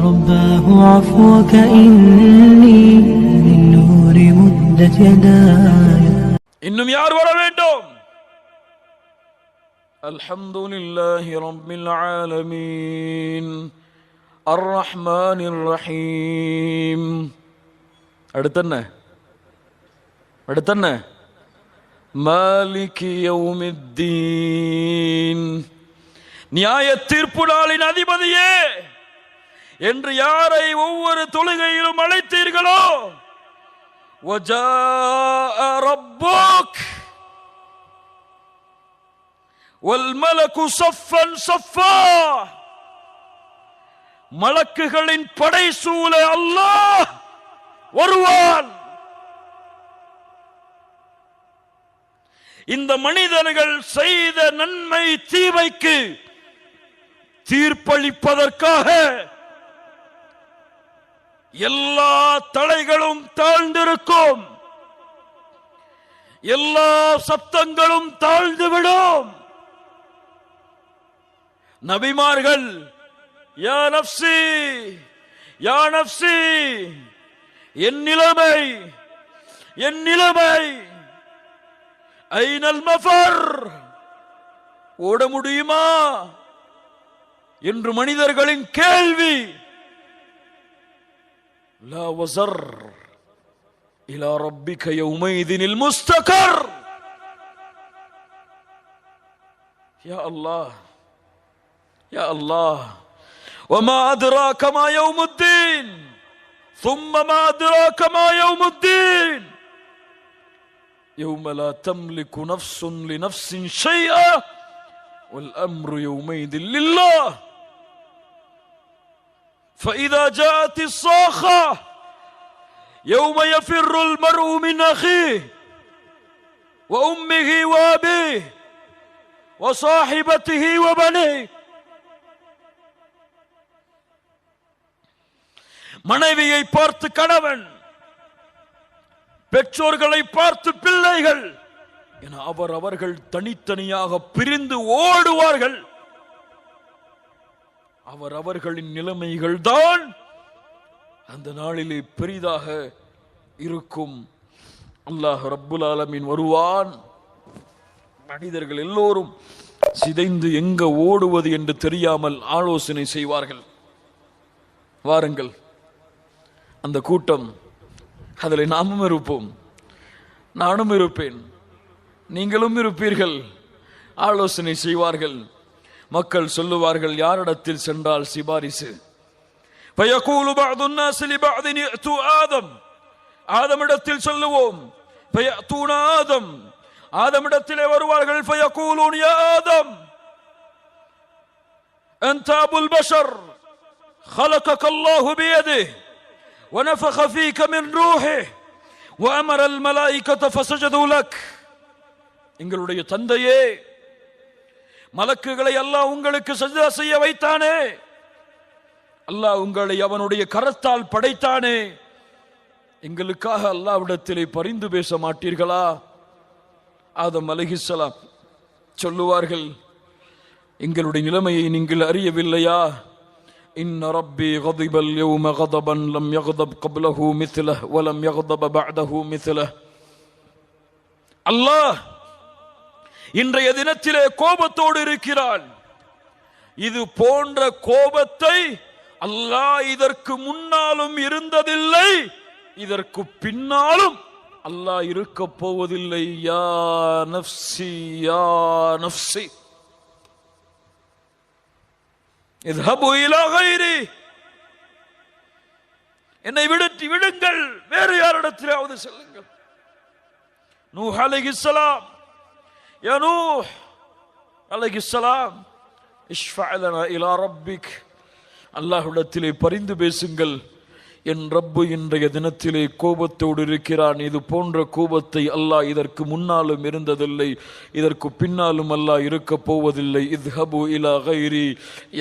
رباه عفوك إني من نور مدت يداي. இன்னும் யார் வர வேண்டும்? அல்ஹம்துலில்லாஹி ரப்பில் ஆலமீன் அர்ரஹ்மானிர் ரஹீம். அடுத்தென்ன மாலிகி யௌமித்தீன், நியாய தீர்ப்பு நாளின் அதிபதியே என்று யாரை ஒவ்வொரு தொழுகையிலும் அழைத்தீர்களோ, வஜாஅ ரப்புக் வல் மலகு ஸஃபன் ஸஃபா, மலக்குகளின் படைசூழ அல்லாஹ் வருவான். இந்த மனிதர்கள் செய்த நன்மை தீமைக்கு தீர்ப்பளிப்பதற்காக எல்லா தடைகளும் தாழ்ந்திருக்கும், எல்லா சப்தங்களும் தாழ்ந்துவிடும். நபிமார்கள் யா நஃப்ஸி யா நஃப்ஸி, என் நிலைமை ஐனல் மஃபர், ஓட முடியுமா என்று மனிதர்களின் கேள்வி. லா வஸர் இலா ரப்பிக யௌமைதினில் முஸ்தகர். யா அல்லாஹ் யா அல்லாஹ், வமா அத்ராக மா யௌமுத்தீன் ثم ما أدراك ما يوم الدين يوم لا تملك نفس لنفس شيئا والأمر يومئذ لله فإذا جاءت الصاخة يوم يفر المرء من أخيه وأمه وأبيه وصاحبته وبنيه. மனைவியை பார்த்து கணவன், பெற்றோர்களை பார்த்து பிள்ளைகள் என அவர்கள் தனித்தனியாக பிரிந்து ஓடுவார்கள். அவர்களின் நிலைமைகள் தான் அந்த நாளிலே பெரிதாக இருக்கும். அல்லாஹ் ரப்புல் ஆலமீன் வருவான். மனிதர்கள் எல்லோரும் சிதைந்து எங்க ஓடுவது என்று தெரியாமல் ஆலோசனை செய்வார்கள். வாருங்கள், அந்த கூட்டம், அதில் நாமும் இருப்போம், நானும் இருப்பேன், நீங்களும் இருப்பீர்கள். ஆலோசனை செய்வார்கள். மக்கள் சொல்லுவார்கள், யாரிடத்தில் சென்றால் சிபாரிசு? فيقول بعض الناس لبعض ائتوا آدم, ஆதமிடத்தில் சொல்லுவோம். فيأتون آدم, ஆதமிடத்திலே வருவார்கள். فيقولون يا آدم أنت أبو البشر خلقك الله بيده ونفخ فيك من روحه وأمر الملائكة فسجدوا لك. எங்களுடைய தந்தையே, மலக்குகளை அல்லாஹ் உங்களுக்கு சஜ்தா செய்ய வைத்தானே, அல்லாஹ் உங்களை அவனுடைய கரத்தால் படைத்தானே, எங்களுக்காக அல்லாஹ்விடத்திலே பரிந்து பேச மாட்டீர்களா? ஆதம் அலைஹிஸ்ஸலாம் சொல்லுவார்கள், எங்களுடைய நிலைமையை நீங்கள் அறியவில்லையா? إن ربي غضب اليوم غضبا لم يغضب قبله مثله ولم يغضب بعده مثله. அல்லாஹ் இன்றைய தினத்திலே கோபத்தோடு இருக்கிறான். இது போன்ற கோபத்தை அல்லாஹ் இதற்கு முன்னாலும் இருந்ததில்லை, இதற்கு பின்னாலும் அல்லாஹ் இருக்க போவதில்லை. யா நஃப்ஸி யா நஃப்ஸி இத்ஹபு இலா கைரி, என்னை விடுங்கள், வேறு யாரிடத்திலாவது செல்லுங்கள். நூஹ் அலைஹிஸ்ஸலாம், யா நூஹ் அலைஹிஸ்ஸலாம் இஷ்ஃபஅ லனா இலா ரப்பிக், அல்லாஹ்விடத்திலே பரிந்து பேசுங்கள். என் ரப்பு இன்றைய தினத்திலே கோபத்தோடு இருக்கிறான். இது போன்ற கோபத்தை அல்லாஹ் இதற்கு முன்னாலும் இருந்ததில்லை, இதற்கு பின்னாலும் அல்லாஹ் இருக்க போவதில்லை. இத்ஹபு இலா கைரி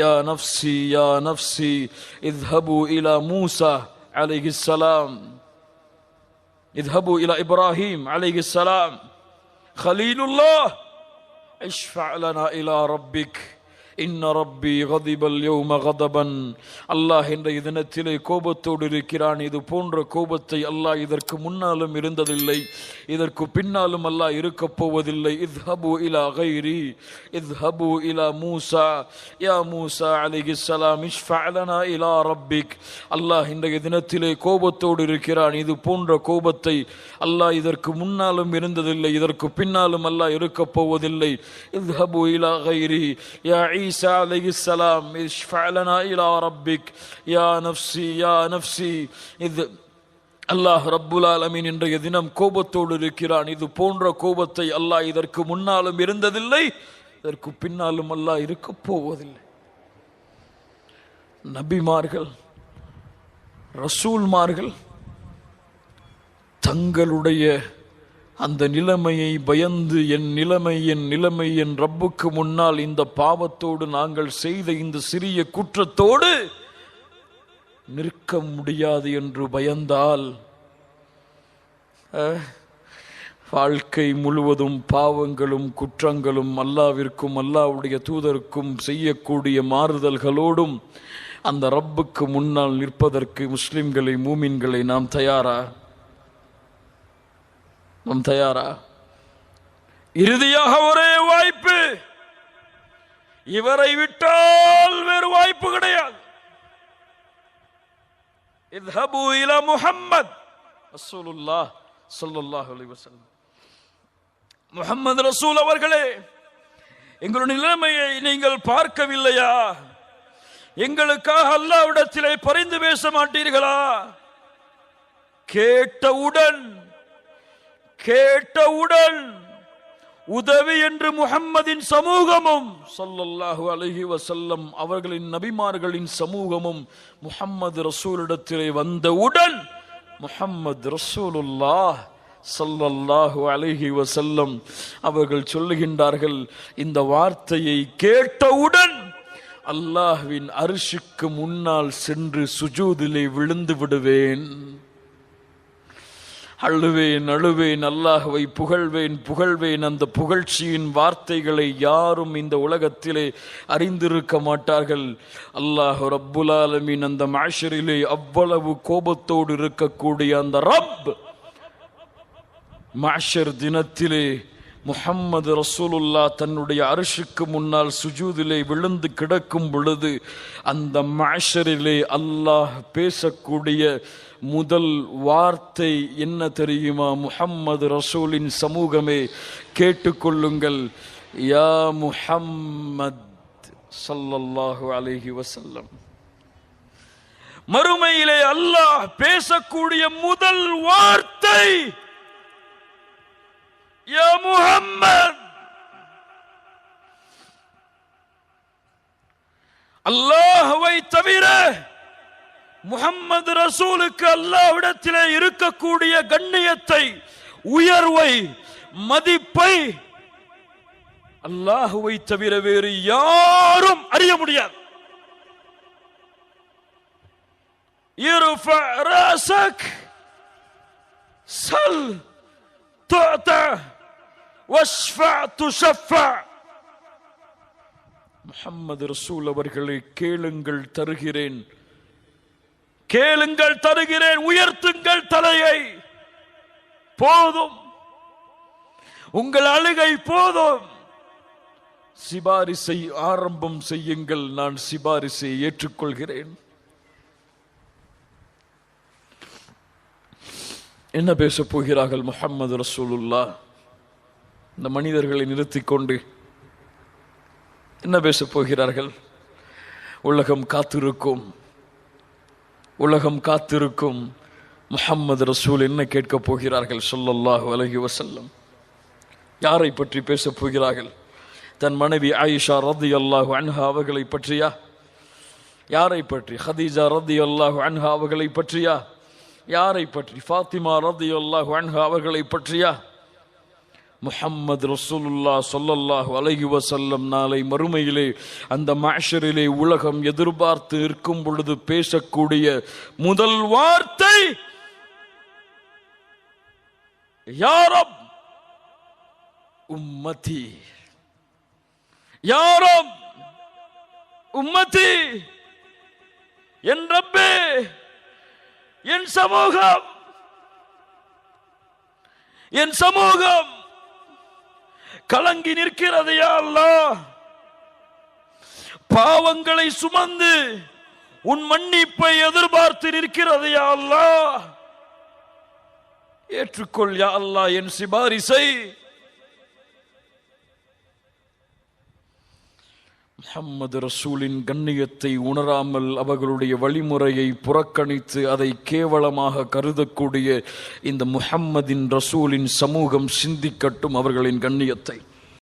யா நஃப்ஸி யா நஃப்ஸி இத்ஹபு இலா மூசா அலைஹிஸ்ஸலாம், இத்ஹபு இலா இப்ராஹீம் அலைஹிஸ்ஸலாம், خليل الله اشفع لنا الى ربك, இன்ன ரப்பி கதிபல் யௌம கதபன். அல்லாஹ் இன்றைய தினத்திலே கோபத்தோடு இருக்கிறான். இது போன்ற கோபத்தை அல்லாஹ் இதற்கு முன்னாலும் இருந்ததில்லை, இதற்கு பின்னாலும் அல்லாஹ் இருக்க போவதில்லை. இத்ஹபு இலா கைரி இத்ஹபு இலா மூசா யா மூசா அலைஹிஸ்ஸலாம் இஷ்ஃபஅ லனா இலா ரப்பிக். அல்லாஹ் இன்றைய தினத்திலே கோபத்தோடு இருக்கிறான். இது போன்ற கோபத்தை அல்லாஹ் இதற்கு முன்னாலும் இருந்ததில்லை, இதற்கு பின்னாலும் அல்லாஹ் இருக்க போவதில்லை. இத்ஹபு இலா கைரி யா ஈசா அலைஹிஸ்ஸலாம் இஷ்ஃபஅ லனா இலா ரப்பிக் யா நஃப்ஸி யா நஃப்ஸி. இது அல்லாஹ் ரப்புல் ஆலமீன் இன்றைய தினம் கோபத்தோடு இருக்கிறான். இது போன்ற கோபத்தை அல்லாஹ் இதற்கு முன்னாலும் இருந்ததில்லை, இதற்கு பின்னாலும் அல்லாஹ் இருக்க போவதில்லை. நபிமார்கள், ரசூல்மார்கள் தங்களுடைய அந்த நிலைமையை பயந்து என் நிலைமை என் ரப்புக்கு முன்னால் இந்த பாவத்தோடு நாங்கள் செய்த இந்த சிறிய குற்றத்தோடு நிற்க முடியாது என்று பயந்தால் வாழ்க்கை முழுவதும் பாவங்களும் குற்றங்களும் அல்லாவிற்கும் அல்லாஹ்வுடைய தூதருக்கும் செய்யக்கூடிய மாறுதல்களோடும் அந்த ரப்புக்கு முன்னால் நிற்பதற்கு முஸ்லிம்களை, மூமின்களை நாம் தயாரா? நாம் தயாரா? இறுதியாக ஒரே வாய்ப்பு, இவரை விட்டால் வேறு வாய்ப்பு கிடையாது. இத்ஹபு இலா முஹம்மத் ரசூலுல்லாஹ் ஸல்லல்லாஹு அலைஹி வஸல்லம். முஹம்மது ரசூல் அவர்களே, எங்களுடைய நிலைமையை நீங்கள் பார்க்கவில்லையா? எங்களுக்காக அல்லாஹ்விடத்திலே பரிந்து பேச மாட்டீர்களா? கேட்டவுடன் உதவி என்று முஹம்மதின் சமூகமும் ஸல்லல்லாஹு அலைஹி வஸல்லம் அவர்களின் நபிமார்களின் சமூகமும் முஹம்மது ரசூலிடத்திலே வந்தவுடன் முஹம்மது ரசூலுல்லாஹ் ஸல்லல்லாஹு அலைஹி வஸல்லம் அவர்கள் சொல்லுகின்றார்கள், இந்த வார்த்தையை கேட்டவுடன் அல்லாஹ்வின் அர்ஷுக்கு முன்னால் சென்று சுஜூதிலே விழுந்து விடுவேன், அழுவேன், அல்லாஹ்வை புகழ்வேன். அந்த புகழ்ச்சியின் வார்த்தைகளை யாரும் இந்த உலகத்திலே அறிந்திருக்க மாட்டார்கள். அல்லாஹ் ரப்புல் ஆலமீன் அந்த மஹ்ஷரிலே அவ்வளவு கோபத்தோடு இருக்கக்கூடிய அந்த ரப் மஹ்ஷர் தினத்திலே முஹம்மது ரசூலுல்லாஹ் தன்னுடைய அர்ஷுக்கு முன்னால் சுஜூதிலே விழுந்து கிடக்கும் பொழுது அந்த மஹ்ஷரிலே அல்லாஹ் பேசக்கூடிய முதல் வார்த்தை என்ன தெரியுமா? முஹம்மது ரசூலின் சமூகமே கேட்டுக்கொள்ளுங்கள், யா முஹம்மத் ஸல்லல்லாஹு அலைஹி வஸல்லம். மறுமையிலே அல்லாஹ் பேசக்கூடிய முதல் வார்த்தை யா முஹம்மத். அல்லாஹ்வை தவிர முஹம்மது ரசூலுக்கு அல்லாஹ்விடத்திலே இருக்கக்கூடிய கண்ணியத்தை, உயர்வை, மதிப்பை அல்லாஹ்வை தவிர வேறு யாரும் அறிய முடியாது. இர்ஃபா ராஸக் சல் துஅதா வஷ்ஃபா துஷஃபா. முஹம்மது ரசூல் அவர்களே, கேளுங்கள் தருகிறேன், கேளுங்கள் தருகிறேன், உயர்த்துங்கள் தலையை, போதும் உங்கள் அழுகை போதும், சிபாரிசை ஆரம்பம் செய்யுங்கள், நான் சிபாரிசை ஏற்றுக்கொள்கிறேன். என்ன பேச போகிறார்கள் முஹம்மது ரசூலுல்லாஹ்? இந்த மனிதர்களை நிறுத்திக் கொண்டு என்ன பேச போகிறார்கள்? உலகம் காத்திருக்கும் முஹம்மது ரசூல் என்ன கேட்க போகிறார்கள் ஸல்லல்லாஹு அலைஹி வஸல்லம்? யாரை பற்றி பேச போகிறார்கள்? தன் மனைவி ஆயிஷா ரலியல்லாஹு அன்ஹா அவர்களை பற்றியா? யாரை பற்றி? ஹதீஜா ரலியல்லாஹு அன்ஹா அவர்களை பற்றியா? யாரை பற்றி? ஃபாத்திமா ரலியல்லாஹு அன்ஹா அவர்களை பற்றியா? முஹம்மது ரசூலுல்லாஹ் ஸல்லல்லாஹு அலைஹி வஸல்லம் நாளை மறுமையிலே அந்த மஹ்ஷரிலே உலகம் எதிர்பார்த்து நிற்கும் பொழுது பேசக்கூடிய முதல் வார்த்தை யா ரப் உம்மதி, யா ரப் உம்மத்தி, என் ரப்பே, என் சமூகம், என் சமூகம் கலங்கி நிற்கிறது யா அல்லாஹ். பாவங்களை சுமந்து உன் மன்னிப்பை எதிர்பார்த்து நிற்கிறது யா அல்லாஹ். ஏற்றுக்கொள் யா அல்லாஹ் என் சிபாரிசை. முஹம்மது ரசூலின் கண்ணியத்தை உணராமல் அவர்களுடைய வழிமுறையை புறக்கணித்து அதை கேவலமாக கருதக்கூடிய இந்த முஹம்மதின் ரசூலின் சமூகம் சிந்திக்கட்டும் அவர்களின் கண்ணியத்தை.